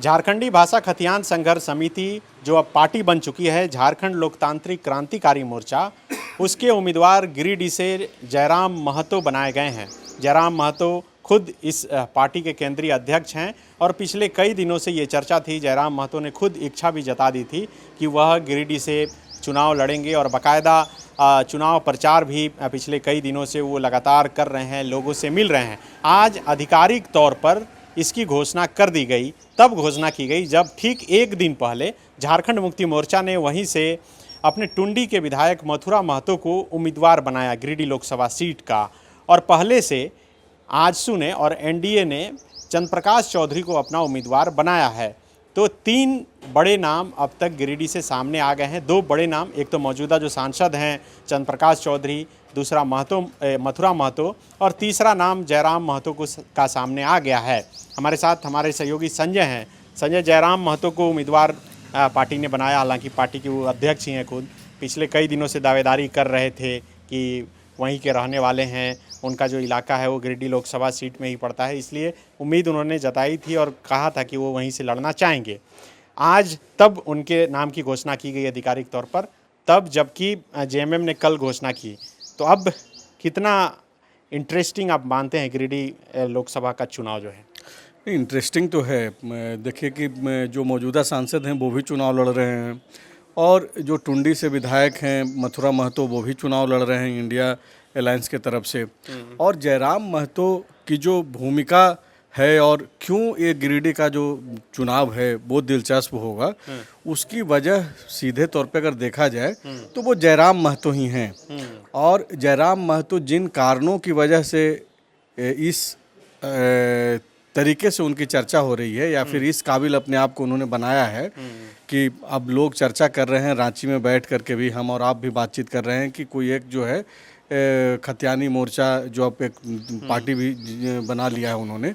झारखंडी भाषा खतियान संघर्ष समिति जो अब पार्टी बन चुकी है झारखंड लोकतांत्रिक क्रांतिकारी मोर्चा, उसके उम्मीदवार गिरिडीह से जयराम महतो बनाए गए हैं। जयराम महतो खुद इस पार्टी के केंद्रीय अध्यक्ष हैं और पिछले कई दिनों से ये चर्चा थी, जयराम महतो ने खुद इच्छा भी जता दी थी कि वह गिरिडीह से चुनाव लड़ेंगे और बाकायदा चुनाव प्रचार भी पिछले कई दिनों से वो लगातार कर रहे हैं, लोगों से मिल रहे हैं। आज आधिकारिक तौर पर इसकी घोषणा कर दी गई, तब घोषणा की गई जब ठीक एक दिन पहले झारखंड मुक्ति मोर्चा ने वहीं से अपने टुंडी के विधायक मथुरा महतो को उम्मीदवार बनाया गिरिडीह लोकसभा सीट का। और पहले से आजसू ने और एनडीए ने चंद्रप्रकाश चौधरी को अपना उम्मीदवार बनाया है। तो 3 बड़े नाम अब तक गिरिडीह से सामने आ गए हैं। 2 बड़े नाम, एक तो मौजूदा जो सांसद हैं चंद्रप्रकाश चौधरी, दूसरा मथुरा महतो और तीसरा नाम जयराम महतो का सामने आ गया है। हमारे साथ हमारे सहयोगी संजय हैं। संजय, जयराम महतो को उम्मीदवार पार्टी ने बनाया, हालांकि पार्टी के वो अध्यक्ष ही हैं खुद। पिछले कई दिनों से दावेदारी कर रहे थे कि वहीं के रहने वाले हैं, उनका जो इलाका है वो गिरिडीह लोकसभा सीट में ही पड़ता है, इसलिए उम्मीद उन्होंने जताई थी और कहा था कि वो वहीं से लड़ना चाहेंगे। आज तब उनके नाम की घोषणा की गई आधिकारिक तौर पर, तब जबकि जेएमएम ने कल घोषणा की। तो अब कितना इंटरेस्टिंग आप मानते हैं गिरिडीह लोकसभा का चुनाव जो है? इंटरेस्टिंग तो है। देखिए कि जो मौजूदा सांसद हैं वो भी चुनाव लड़ रहे हैं और जो टुंडी से विधायक हैं मथुरा महतो वो भी चुनाव लड़ रहे हैं इंडिया अलायंस के तरफ से। और जयराम महतो की जो भूमिका है और क्यों ये गिरिडीह का जो चुनाव है वो दिलचस्प होगा, उसकी वजह सीधे तौर पे अगर देखा जाए तो वो जयराम महतो ही हैं। और जयराम महतो जिन कारणों की वजह से इस तरीके से उनकी चर्चा हो रही है या फिर इस काबिल अपने आप को उन्होंने बनाया है कि अब लोग चर्चा कर रहे हैं, रांची में बैठ करके भी हम और आप भी बातचीत कर रहे हैं कि कोई एक जो है खतियानी मोर्चा जो अब एक पार्टी भी बना लिया है उन्होंने,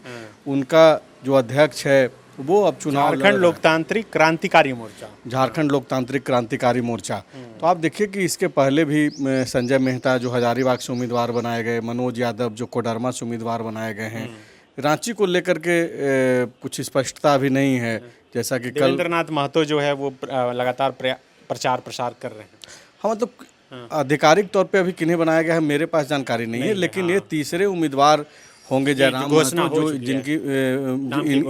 उनका जो अध्यक्ष है वो अब चुनाव झारखंड लोकतांत्रिक क्रांतिकारी मोर्चा, झारखंड लोकतांत्रिक क्रांतिकारी मोर्चा। तो आप देखिए कि इसके पहले भी संजय मेहता जो हजारीबाग से उम्मीदवार बनाए गए, मनोज यादव जो कोडरमा से उम्मीदवार बनाए गए हैं। रांची को लेकर के कुछ स्पष्टता अभी नहीं है, जैसा कि देवेंद्रनाथ महतो जो है वो लगातार प्रचार प्रसार कर रहे हैं। हाँ, मतलब आधिकारिक तौर पे अभी किन्हें बनाया गया है मेरे पास जानकारी नहीं है, लेकिन ये तीसरे उम्मीदवार होंगे जयराम महतो जो जिनकी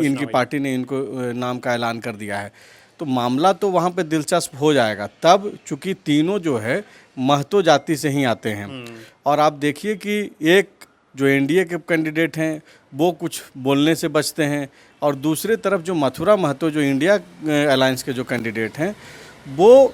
इनकी पार्टी ने इनको नाम का ऐलान कर दिया है। तो मामला तो वहाँ पे दिलचस्प हो जाएगा तब, चूँकि तीनों जो है महतो जाति से ही आते हैं। और आप देखिए कि एक जो एनडीए के कैंडिडेट हैं वो कुछ बोलने से बचते हैं और दूसरे तरफ जो मथुरा महतो जो इंडिया अलायंस के जो कैंडिडेट हैं वो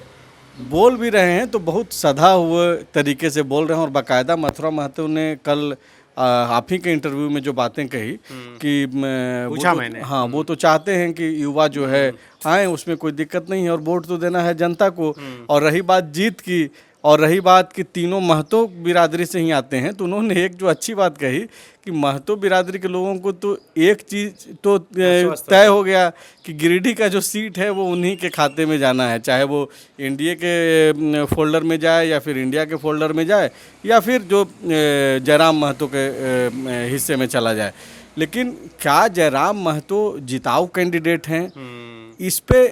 बोल भी रहे हैं तो बहुत सधा हुए तरीके से बोल रहे हैं। और बाकायदा मथुरा महतो ने कल आप ही के इंटरव्यू में जो बातें कही कि पूछा मैंने, हाँ, वो तो चाहते हैं कि युवा जो है आए, उसमें कोई दिक्कत नहीं है और वोट तो देना है जनता को। और रही बात जीत की और रही बात कि तीनों महतो बिरादरी से ही आते हैं, तो उन्होंने एक जो अच्छी बात कही कि महतो बिरादरी के लोगों को तो एक चीज़ तो तय हो गया कि गिरिडीह का जो सीट है वो उन्हीं के खाते में जाना है, चाहे वो एनडीए के फोल्डर में जाए या फिर इंडिया के फोल्डर में जाए या फिर जो जयराम महतो के हिस्से में चला जाए। लेकिन क्या जयराम महतो जिताऊ कैंडिडेट हैं, इस पे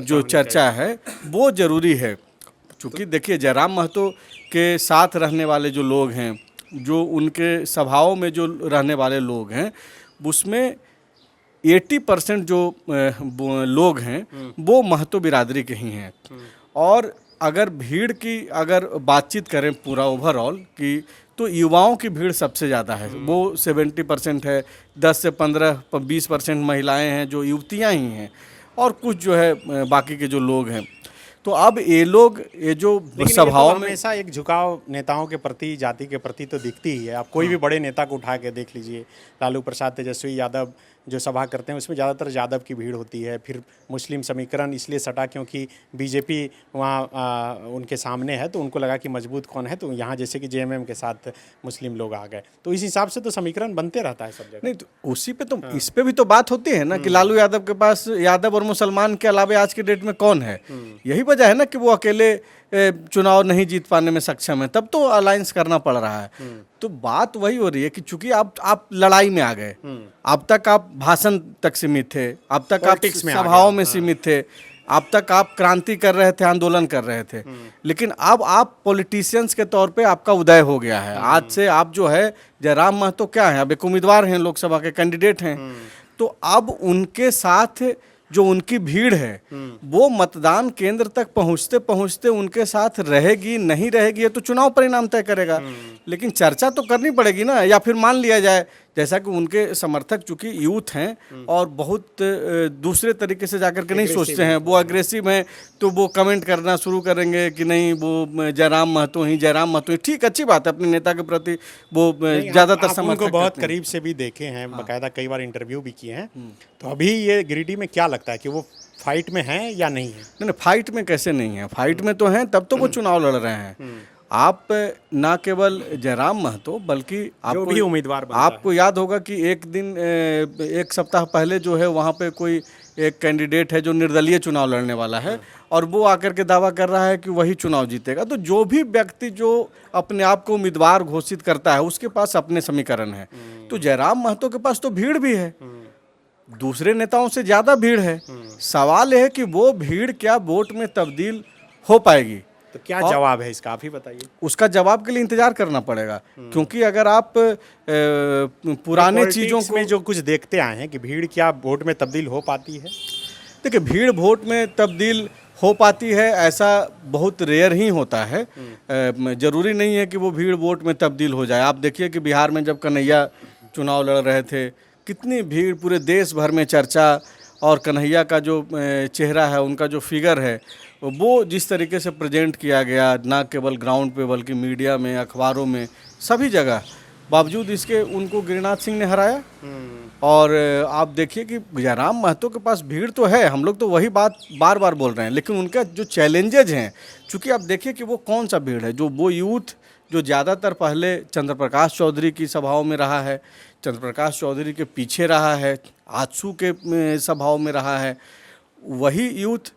जो चर्चा है वो ज़रूरी है। चूँकि देखिए जयराम महतो के साथ रहने वाले जो लोग हैं, जो उनके सभाओं में जो रहने वाले लोग हैं, उसमें 80% जो लोग हैं वो महतो बिरादरी के ही हैं। और अगर भीड़ की अगर बातचीत करें पूरा ओवरऑल की, तो युवाओं की भीड़ सबसे ज़्यादा है, वो 70% है। 10 से 15-20% महिलाएं हैं जो युवतियां ही हैं और कुछ जो है बाकी के जो लोग हैं। तो अब ये लोग ये जो सभाओं में हमेशा एक झुकाव नेताओं के प्रति, जाति के प्रति तो दिखती ही है। आप कोई भी बड़े नेता को उठा के देख लीजिए, लालू प्रसाद तेजस्वी यादव जो सभा करते हैं उसमें ज़्यादातर यादव की भीड़ होती है। फिर मुस्लिम समीकरण इसलिए सटा क्योंकि बीजेपी वहाँ उनके सामने है, तो उनको लगा कि मजबूत कौन है, तो यहाँ जैसे कि जेएमएम के साथ मुस्लिम लोग आ गए, तो इस हिसाब से तो समीकरण बनते रहता है सब जगह। नहीं, तो उसी पे तो इस पे भी तो बात होती है ना कि लालू यादव के पास यादव और मुसलमान के अलावा आज के डेट में कौन है। यही वजह है ना कि वो अकेले चुनाव नहीं जीत पाने में सक्षम है, तब तो अलायंस करना पड़ रहा है। तो बात वही हो रही है कि चूंकि आप लड़ाई में आ गए, अब तक आप भाषण तक सीमित थे, अब तक आप Politics में आ सभाओं गए। में सीमित थे, अब तक आप क्रांति कर रहे थे, आंदोलन कर रहे थे, लेकिन अब आप पॉलिटिशियंस के तौर पे आपका उदय हो गया है। आज से आप जो है जयराम महतो क्या है, अब एक उम्मीदवार हैं, लोकसभा के कैंडिडेट हैं, तो अब उनके साथ जो उनकी भीड़ है वो मतदान केंद्र तक पहुंचते पहुंचते उनके साथ रहेगी नहीं रहेगी, ये तो चुनाव परिणाम तय करेगा। लेकिन चर्चा तो करनी पड़ेगी ना, या फिर मान लिया जाए जैसा कि उनके समर्थक चूंकि यूथ हैं और बहुत दूसरे तरीके से जाकर के नहीं सोचते हैं, वो अग्रेसिव हैं, तो वो कमेंट करना शुरू करेंगे कि नहीं वो जयराम महतो ही। ठीक, अच्छी बात है, अपने नेता के प्रति वो ज़्यादातर आप समर्थक उनको बहुत करते हैं। करीब से भी देखे हैं, बकायदा कई बार इंटरव्यू भी किए हैं। तो अभी ये गिरिडीह में क्या लगता है कि वो फाइट में हैं या नहीं है? नहीं, फाइट में कैसे नहीं है, फाइट में तो हैं, तब तो वो चुनाव लड़ रहे हैं। आप ना केवल जयराम महतो बल्कि जो भी उम्मीदवार बनता आपको याद होगा कि एक दिन एक सप्ताह पहले जो है वहाँ पे कोई एक कैंडिडेट है जो निर्दलीय चुनाव लड़ने वाला है और वो आकर के दावा कर रहा है कि वही चुनाव जीतेगा। तो जो भी व्यक्ति जो अपने आप को उम्मीदवार घोषित करता है उसके पास अपने समीकरण है। तो जयराम महतो के पास तो भीड़ भी है, दूसरे नेताओं से ज़्यादा भीड़ है। सवाल है कि वो भीड़ क्या वोट में तब्दील हो पाएगी। तो क्या जवाब है इसका, आप ही बताइए। उसका जवाब के लिए इंतजार करना पड़ेगा, क्योंकि अगर आप पुराने चीज़ों को में जो कुछ देखते आए हैं कि भीड़ क्या वोट में तब्दील हो पाती है। देखिए, भीड़ वोट में तब्दील हो पाती है ऐसा बहुत रेयर ही होता है। जरूरी नहीं है कि वो भीड़ वोट में तब्दील हो जाए। आप देखिए कि बिहार में जब कन्हैया चुनाव लड़ रहे थे, कितनी भीड़, पूरे देश भर में चर्चा, और कन्हैया का जो चेहरा है, उनका जो फिगर है, वो जिस तरीके से प्रेजेंट किया गया, ना केवल ग्राउंड पे बल्कि मीडिया में, अखबारों में, सभी जगह, बावजूद इसके उनको गिरिनाथ सिंह ने हराया। और आप देखिए कि जयराम महतो के पास भीड़ तो है, हम लोग तो वही बात बार बार बोल रहे हैं, लेकिन उनका जो चैलेंजेज हैं, चूँकि आप देखिए कि वो कौन सा भीड़ है, जो वो यूथ जो ज़्यादातर पहले चंद्र प्रकाश चौधरी की सभाओं में रहा है, चंद्र प्रकाश चौधरी के पीछे रहा है, आजसू के सभाओं में रहा है, वही यूथ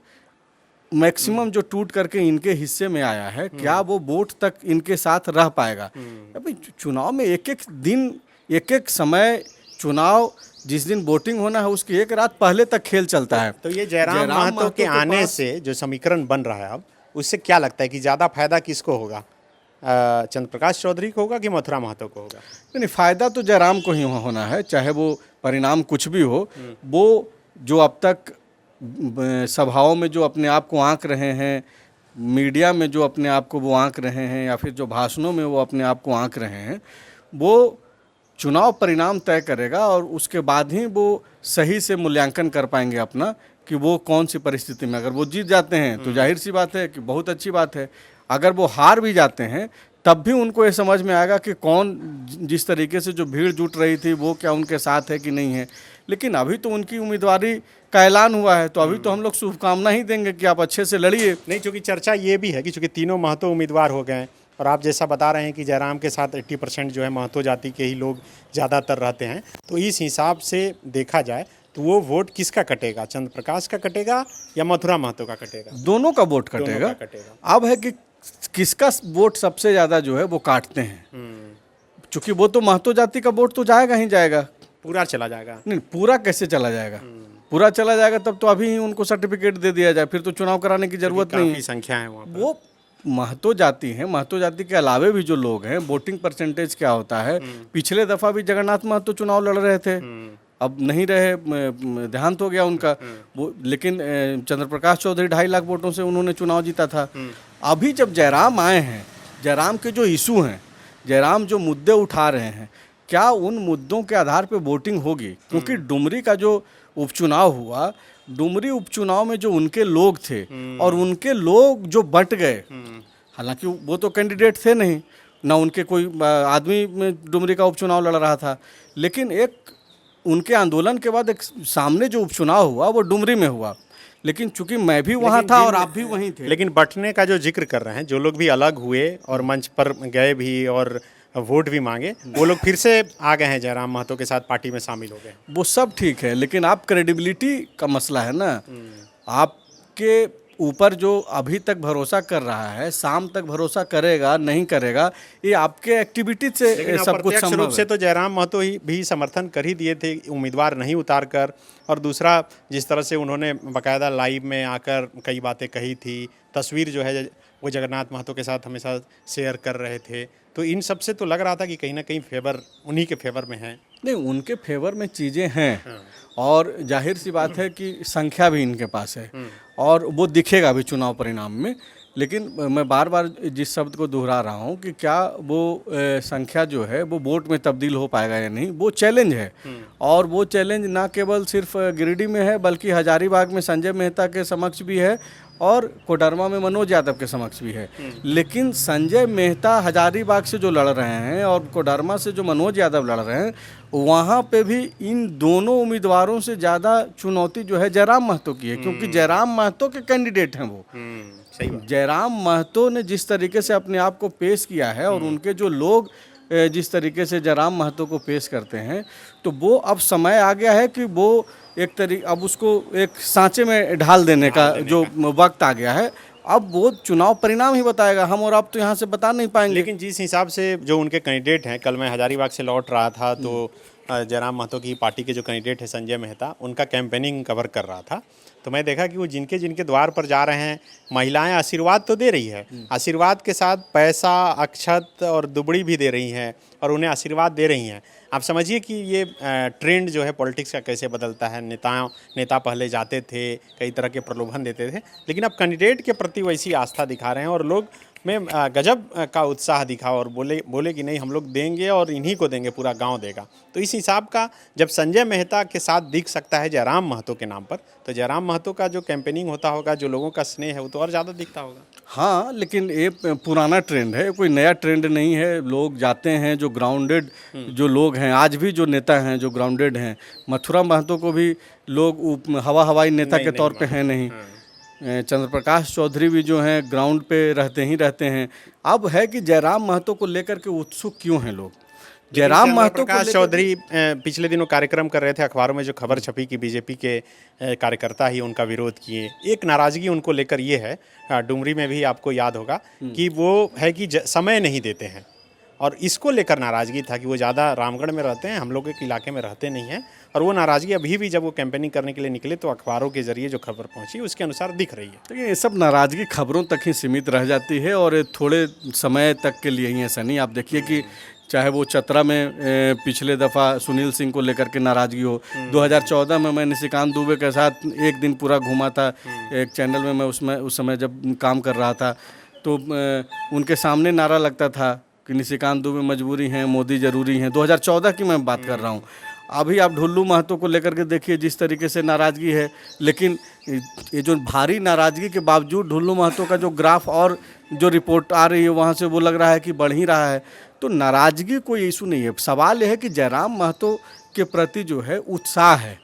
मैक्सिमम जो टूट करके इनके हिस्से में आया है, क्या वो वोट तक इनके साथ रह पाएगा? अभी चुनाव में एक एक दिन, एक एक समय, चुनाव जिस दिन वोटिंग होना है उसकी एक रात पहले तक खेल चलता है। तो ये जयराम महतो के आने से जो समीकरण बन रहा है अब, उससे क्या लगता है कि ज़्यादा फायदा किसको होगा? चंद्र प्रकाश चौधरी को होगा कि मथुरा महतो को होगा? नहीं, फायदा तो जयराम को ही होना है, चाहे वो परिणाम कुछ भी हो। वो जो अब तक सभाओं में जो अपने आप को आंक रहे हैं, मीडिया में जो अपने आप को वो आंक रहे हैं, या फिर जो भाषणों में वो अपने आप को आंक रहे हैं, वो चुनाव परिणाम तय करेगा और उसके बाद ही वो सही से मूल्यांकन कर पाएंगे अपना कि वो कौन सी परिस्थिति में। अगर वो जीत जाते हैं तो जाहिर सी बात है कि बहुत अच्छी बात है। अगर वो हार भी जाते हैं तब भी उनको ये समझ में आएगा कि कौन, जिस तरीके से जो भीड़ जुट रही थी वो क्या उनके साथ है कि नहीं है। लेकिन अभी तो उनकी उम्मीदवारी का ऐलान हुआ है, तो अभी तो हम लोग शुभकामना ही देंगे कि आप अच्छे से लड़िए। नहीं, चूँकि चर्चा ये भी है कि चूँकि तीनों महतो उम्मीदवार हो गए हैं और आप जैसा बता रहे हैं कि जयराम के साथ 80% जो है महतो जाति के ही लोग ज़्यादातर रहते हैं, तो इस हिसाब से देखा जाए तो वो वोट किसका कटेगा? चंद्र प्रकाश का कटेगा या मथुरा महतो का कटेगा? दोनों का वोट कटेगा। अब है कि किसका वोट सबसे ज़्यादा जो है वो काटते हैं, क्योंकि वो तो महतो जाति का वोट तो जाएगा ही जाएगा, पूरा चला जाएगा। नहीं, पूरा कैसे चला जाएगा? पूरा चला जाएगा तब तो अभी ही उनको सर्टिफिकेट दे दिया जाए, फिर तो चुनाव कराने की जरूरत नहीं है। संख्या है वहाँ पर। वो महतो जाति है, महतो जाति के अलावे भी जो लोग हैं, वोटिंग परसेंटेज क्या होता है। पिछले दफा भी जगन्नाथ महतो चुनाव लड़ रहे थे, अब नहीं रहे, देहांत हो गया उनका वो, लेकिन चंद्र प्रकाश चौधरी 2.5 लाख वोटों से उन्होंने चुनाव जीता था। अभी जब जयराम आए हैं, जयराम के जो इशू हैं, जयराम जो मुद्दे उठा रहे हैं, क्या उन मुद्दों के आधार पे वोटिंग होगी? क्योंकि डुमरी का जो उपचुनाव हुआ, डुमरी उपचुनाव में जो उनके लोग थे और उनके लोग जो बंट गए, हालांकि वो तो कैंडिडेट थे नहीं, ना उनके कोई आदमी में डुमरी का उपचुनाव लड़ रहा था, लेकिन एक उनके आंदोलन के बाद एक सामने जो उपचुनाव हुआ वो डुमरी में हुआ। लेकिन चूंकि मैं भी वहाँ था और आप भी वहीं थे। लेकिन बंटने का जो जिक्र कर रहे हैं, जो लोग भी अलग हुए और मंच पर गए भी और वोट भी मांगे, वो लोग फिर से आ गए हैं जयराम महतो के साथ, पार्टी में शामिल हो गए। वो सब ठीक है, लेकिन आप क्रेडिबिलिटी का मसला है ना। आपके ऊपर जो अभी तक भरोसा कर रहा है, शाम तक भरोसा करेगा नहीं करेगा, ये आपके एक्टिविटी से लेकिन सब कुछ अप्रत्यक्ष संभव रूप से है। तो जयराम महतो ही भी समर्थन कर ही दिए थे उम्मीदवार नहीं उतार कर। और दूसरा, जिस तरह से उन्होंने बाकायदा लाइव में आकर कई बातें कही थी, तस्वीर जो है वो जगन्नाथ महतो के साथ हमेशा शेयर कर रहे थे, तो इन सब से तो लग रहा था कि कहीं ना कहीं फेवर उन्हीं के फेवर में है। नहीं, उनके फेवर में चीज़ें हैं और जाहिर सी बात है कि संख्या भी इनके पास है और वो दिखेगा भी चुनाव परिणाम में। लेकिन मैं बार बार जिस शब्द को दोहरा रहा हूँ कि क्या वो संख्या जो है वो वोट में तब्दील हो पाएगा या नहीं, वो चैलेंज है। और वो चैलेंज ना केवल सिर्फ गिरिडीह में है बल्कि हजारीबाग में संजय मेहता के समक्ष भी है और कोडरमा में मनोज यादव के समक्ष भी है। लेकिन संजय मेहता हजारीबाग से जो लड़ रहे हैं और कोडरमा से जो मनोज यादव लड़ रहे हैं, वहाँ पे भी इन दोनों उम्मीदवारों से ज़्यादा चुनौती जो है जयराम महतो की है, क्योंकि जयराम महतो के कैंडिडेट हैं वो। सही बात। जयराम महतो ने जिस तरीके से अपने आप को पेश किया है और उनके जो लोग जिस तरीके से जयराम महतो को पेश करते हैं, तो वो अब समय आ गया है कि वो अब उसको एक सांचे में ढाल देने का जो वक्त आ गया है। अब वो चुनाव परिणाम ही बताएगा, हम और आप तो यहाँ से बता नहीं पाएंगे। लेकिन जिस हिसाब से जो उनके कैंडिडेट हैं, कल मैं हजारीबाग से लौट रहा था तो जयराम महतो की पार्टी के जो कैंडिडेट है संजय मेहता, उनका कैंपेनिंग कवर कर रहा था, तो मैं देखा कि वो जिनके जिनके द्वार पर जा रहे हैं, महिलाएं आशीर्वाद तो दे रही है, आशीर्वाद के साथ पैसा, अक्षत और दुबड़ी भी दे रही हैं और उन्हें आशीर्वाद दे रही हैं। आप समझिए कि ये ट्रेंड जो है पॉलिटिक्स का कैसे बदलता है। नेता पहले जाते थे, कई तरह के प्रलोभन देते थे, लेकिन अब कैंडिडेट के प्रति वैसी आस्था दिखा रहे हैं और लोग में गजब का उत्साह दिखा और बोले कि नहीं, हम लोग देंगे और इन्हीं को देंगे, पूरा गांव देगा। तो इस हिसाब का जब संजय मेहता के साथ दिख सकता है जयराम महतो के नाम पर, तो जयराम महतो का जो कैंपेनिंग होता होगा, जो लोगों का स्नेह है, वो तो और ज़्यादा दिखता होगा। हाँ, लेकिन ये पुराना ट्रेंड है, कोई नया ट्रेंड नहीं है। लोग जाते हैं, जो ग्राउंडेड जो लोग हैं, आज भी जो नेता हैं जो ग्राउंडेड हैं, मथुरा महतो को भी लोग हवाई नेता के तौर पे हैं नहीं। चंद्र प्रकाश चौधरी भी जो हैं ग्राउंड पे रहते ही रहते हैं। अब है कि जयराम महतो को लेकर के उत्सुक क्यों हैं लोग। जयराम महतो प्रकाश चौधरी पिछले दिनों कार्यक्रम कर रहे थे, अखबारों में जो खबर छपी कि बीजेपी के कार्यकर्ता ही उनका विरोध किए। एक नाराज़गी उनको लेकर ये है, डुमरी में भी आपको याद होगा कि वो है कि समय नहीं देते हैं और इसको लेकर नाराज़गी था कि वो ज़्यादा रामगढ़ में रहते हैं, हम लोग के इलाके में रहते नहीं हैं। और वो नाराज़गी अभी भी जब वो कैंपेनिंग करने के लिए निकले तो अखबारों के जरिए जो खबर पहुंची उसके अनुसार दिख रही है। तो ये सब नाराज़गी खबरों तक ही सीमित रह जाती है और थोड़े समय तक के लिए ही ऐसा नहीं। आप देखिए कि चाहे वो चतरा में पिछले दफ़ा सुनील सिंह को लेकर के नाराज़गी हो, 2014 में मैं निशिकांत दुबे के साथ एक दिन पूरा घूमा था एक चैनल में, मैं उसमें उस समय जब काम कर रहा था, तो उनके सामने नारा लगता था कि निशिकांत दुबे मजबूरी हैं, मोदी ज़रूरी हैं। 2014 की मैं बात कर रहा हूँ। अभी आप ढुल्लू महतो को लेकर के देखिए जिस तरीके से नाराज़गी है, लेकिन ये जो भारी नाराज़गी के बावजूद ढुल्लू महतो का जो ग्राफ और जो रिपोर्ट आ रही है वहाँ से वो लग रहा है कि बढ़ ही रहा है। तो नाराज़गी कोई इशू नहीं है। सवाल यह है कि जयराम महतो के प्रति जो है उत्साह है,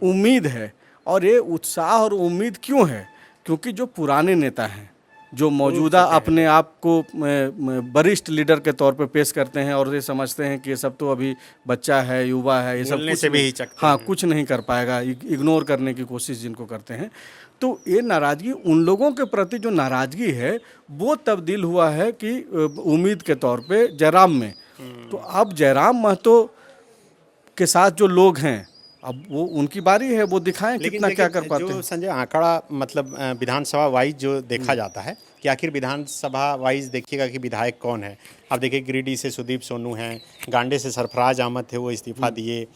उम्मीद है। और ये उत्साह और उम्मीद क्यों है? क्योंकि जो पुराने नेता हैं, जो मौजूदा अपने आप को वरिष्ठ लीडर के तौर पे पेश करते हैं और ये समझते हैं कि ये सब तो अभी बच्चा है, युवा है, ये सब कुछ भी हाँ कुछ नहीं कर पाएगा, इग्नोर करने की कोशिश जिनको करते हैं, तो ये नाराज़गी, उन लोगों के प्रति जो नाराज़गी है वो तब्दील हुआ है कि उम्मीद के तौर पे जयराम में। तो अब जयराम महतो के साथ जो लोग हैं, अब वो उनकी बारी है, वो दिखाएं कितना क्या कर पाते हैं। जो संजय आंकड़ा मतलब विधानसभा वाइज जो देखा जाता है कि आखिर विधानसभा वाइज देखिएगा कि विधायक कौन है। अब देखिए गिरिडीह से सुदीप सोनू हैं, गांडे से सरफराज अहमद थे, वो इस्तीफा दिए।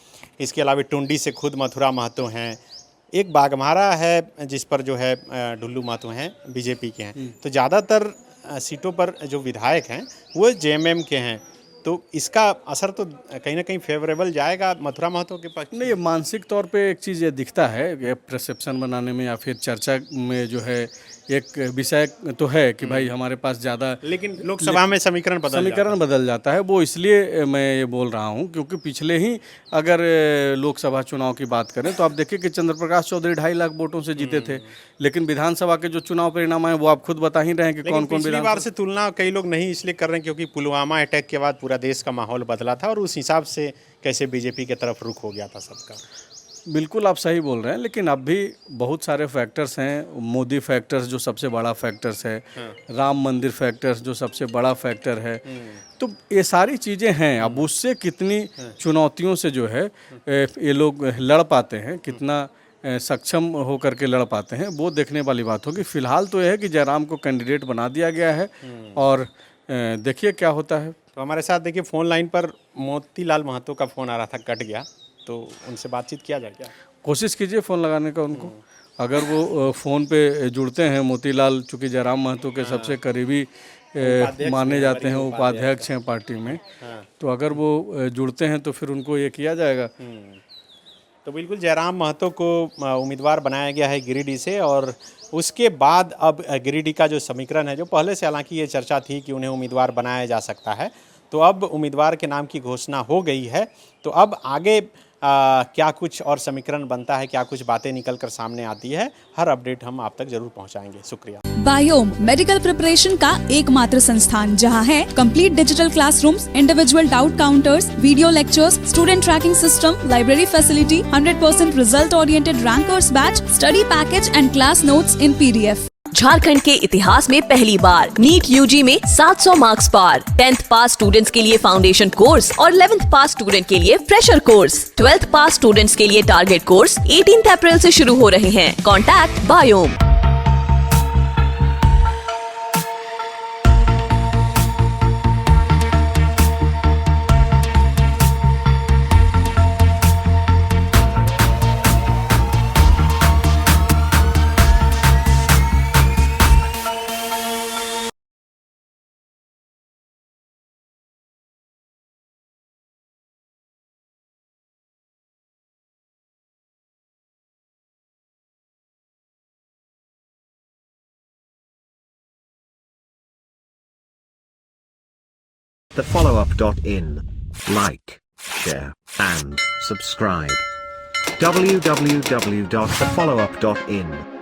इसके अलावा टुंडी से खुद मथुरा महतो हैं, एक बाघमारा है जिस पर जो है ढुल्लू महतो हैं, बीजेपी के हैं। तो ज़्यादातर सीटों पर जो विधायक हैं वो जेएमएम के हैं। तो इसका असर तो कहीं ना कहीं फेवरेबल जाएगा मथुरा महतो के पक्ष। नहीं, ये मानसिक तौर पे एक चीज़ ये दिखता है कि परसेप्शन बनाने में या फिर चर्चा में जो है एक विषय तो है कि भाई हमारे पास ज़्यादा, लेकिन लोकसभा में समीकरण बदल जाता है। वो इसलिए मैं ये बोल रहा हूँ क्योंकि पिछले ही अगर लोकसभा चुनाव की बात करें तो आप देखिए कि चंद्र प्रकाश चौधरी 2.5 लाख वोटों से जीते थे, लेकिन विधानसभा के जो चुनाव परिणाम आए वो आप खुद बता ही रहे हैं कि कौन कौन। पिछली बार से तुलना कई लोग नहीं इसलिए कर रहे हैं क्योंकि पुलवामा अटैक के बाद पूरा देश का माहौल बदला था और उस हिसाब से कैसे बीजेपी की तरफ रुख हो गया था सबका। बिल्कुल आप सही बोल रहे हैं, लेकिन अब भी बहुत सारे फैक्टर्स हैं। मोदी फैक्टर्स जो सबसे बड़ा फैक्टर्स है, राम मंदिर फैक्टर्स जो सबसे बड़ा फैक्टर है, तो ये सारी चीज़ें हैं। अब उससे कितनी चुनौतियों से जो है ये लोग लड़ पाते हैं, कितना सक्षम होकर के लड़ पाते हैं, वो देखने वाली बात होगी। फिलहाल तो यह है कि जयराम को कैंडिडेट बना दिया गया है और देखिए क्या होता है। तो हमारे साथ देखिए फ़ोन लाइन पर मोतीलाल महतो का फ़ोन आ रहा था, कट गया, तो उनसे बातचीत किया जाए क्या? कोशिश कीजिए फ़ोन लगाने का उनको, अगर वो फ़ोन पे जुड़ते हैं। मोतीलाल चूँकि जयराम महतो के सबसे करीबी माने जाते हैं, उपाध्यक्ष हैं पार्टी में, तो अगर वो जुड़ते हैं तो फिर उनको ये किया जाएगा। तो बिल्कुल जयराम महतो को उम्मीदवार बनाया गया है गिरिडीह से, और उसके बाद अब गिरिडीह का जो समीकरण है, जो पहले से हालांकि ये चर्चा थी कि उन्हें उम्मीदवार बनाया जा सकता है, तो अब उम्मीदवार के नाम की घोषणा हो गई है। तो अब आगे क्या कुछ और समीकरण बनता है, क्या कुछ बातें निकल कर सामने आती है, हर अपडेट हम आप तक जरूर पहुंचाएंगे। शुक्रिया। बायोम मेडिकल प्रिपरेशन का एकमात्र संस्थान जहां है complete digital classrooms, individual doubt counters, video lectures, student tracking system, library facility, 100% result oriented rankers batch, study package and class notes in PDF। Jharkhand के इतिहास में पहली बार नीट UG में 700 मार्क्स पार। 10th पास स्टूडेंट्स के लिए फाउंडेशन कोर्स और 11th पास student के लिए फ्रेशर कोर्स। 12th पास स्टूडेंट्स के लिए टारगेट कोर्स 18 अप्रैल से शुरू हो रहे हैं। Contact biome. thefollowup.in. Like, share, and subscribe. www.thefollowup.in